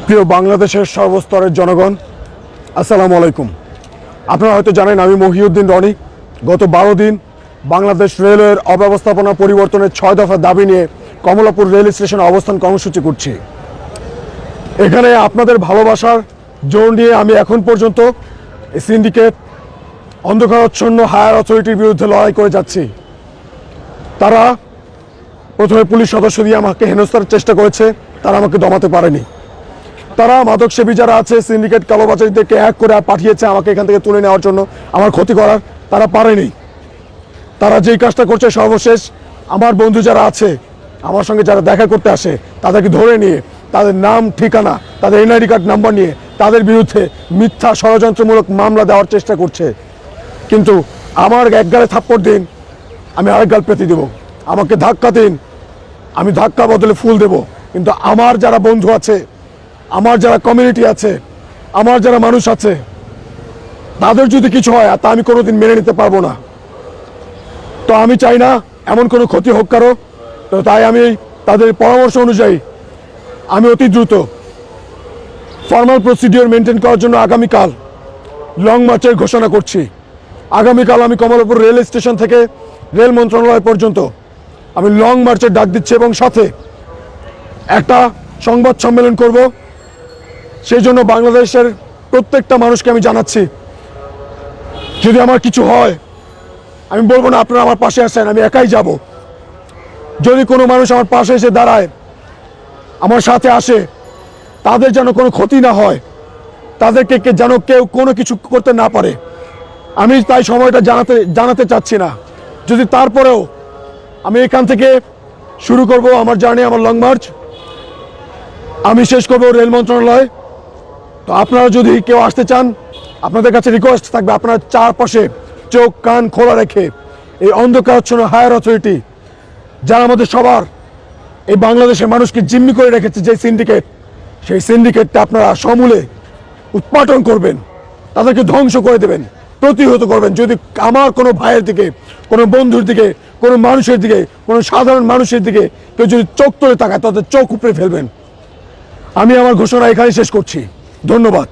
প্রিয় বাংলাদেশের সর্বস্তরের জনগণ, আসসালামু আলাইকুম। আপনারা হয়তো জানেন আমি মহিউদ্দিন রনি গত 12 দিন বাংলাদেশ রেলওয়ের অব্যবস্থাপনা পরিবর্তনের 6 দফা দাবি নিয়ে কমলাপুর রেল স্টেশনে অবস্থান কর্মসূচি করছি। এখানে আপনাদের ভালোবাসার জোর নিয়ে আমি এখন পর্যন্ত সিন্ডিকেট অন্ধকারাচ্ছন্ন হায়ার অথরিটির বিরুদ্ধে লড়াই করে যাচ্ছি। তারা প্রথমে পুলিশ সদস্য দিয়ে আমাকে হেনস্থার চেষ্টা করেছে, তারা আমাকে দমাতে পারেনি। তারা মাদক সেবী যারা আছে সিন্ডিকেট কালোবাজারিদেরকে এক করে পাঠিয়েছে আমাকে এখান থেকে তুলে নেওয়ার জন্য, আমার ক্ষতি করার। তারা পারেনি। তারা যেই কাজটা করছে, সর্বশেষ আমার বন্ধু যারা আছে, আমার সঙ্গে যারা দেখা করতে আসে, তাদেরকে ধরে নিয়ে তাদের নাম ঠিকানা, তাদের এনআইডি কার্ড নাম্বার নিয়ে তাদের বিরুদ্ধে মিথ্যা ষড়যন্ত্রমূলক মামলা দেওয়ার চেষ্টা করছে। কিন্তু আমার এক গালে থাপ্পড় দিন, আমি আরেক গাল পেতে দেব। আমাকে ধাক্কা দিন, আমি ধাক্কা বদলে ফুল দেব। কিন্তু আমার যারা বন্ধু আছে, আমার যারা কমিউনিটি আছে, আমার যারা মানুষ আছে, তাদের যদি কিছু হয় তা আমি কোনোদিন মেনে নিতে পারবো না। তো আমি চাই না এমন কোনো ক্ষতি হোক কারো। তো তাই আমি তাদের পরামর্শ অনুযায়ী আমি অতি দ্রুত ফর্মাল প্রসিডিওর মেনটেন করার জন্য আগামীকাল লং মার্চের ঘোষণা করছি। আগামীকাল আমি কমলাপুর রেল স্টেশন থেকে রেল মন্ত্রণালয় পর্যন্ত আমি লং মার্চের ডাক দিচ্ছি এবং সাথে একটা সংবাদ সম্মেলন করব। সেই জন্য বাংলাদেশের প্রত্যেকটা মানুষকে আমি জানাচ্ছি, যদি আমার কিছু হয় আমি বলবো না আপনারা আমার পাশে আসেন, আমি একাই যাব। যদি কোনো মানুষ আমার পাশে এসে দাঁড়ায়, আমার সাথে আসে, তাদের যেন কোনো ক্ষতি না হয়, তাদেরকে যেন কেউ কোনো কিছু করতে না পারে, আমি তাই সময়টা জানাতে চাচ্ছি না। যদি তারপরেও আমি এখান থেকে শুরু করব আমার জার্নি, আমার লং মার্চ, আমি শেষ করব রেল মন্ত্রণালয়। তো আপনারা যদি কেউ আসতে চান, আপনাদের কাছে রিকোয়েস্ট থাকবে, আপনারা চারপাশে চোখ কান খোলা রেখে এই অন্ধকারাচ্ছন্ন হায়ার অথরিটি যারা আমাদের সবার এই বাংলাদেশের মানুষকে জিম্মি করে রেখেছে, যে সিন্ডিকেট, সেই সিন্ডিকেটটা আপনারা সমূলে উৎপাটন করবেন, তাদেরকে ধ্বংস করে দেবেন, প্রতিহত করবেন। যদি আমার কোনো ভাইয়ের দিকে, কোনো বন্ধুর দিকে, কোনো মানুষের দিকে, কোনো সাধারণ মানুষের দিকে কেউ যদি চোখ তুলে তাকায়, তাদের চোখ উপড়ে ফেলবেন। আমি আমার ঘোষণা এখানে শেষ করছি। ধন্যবাদ।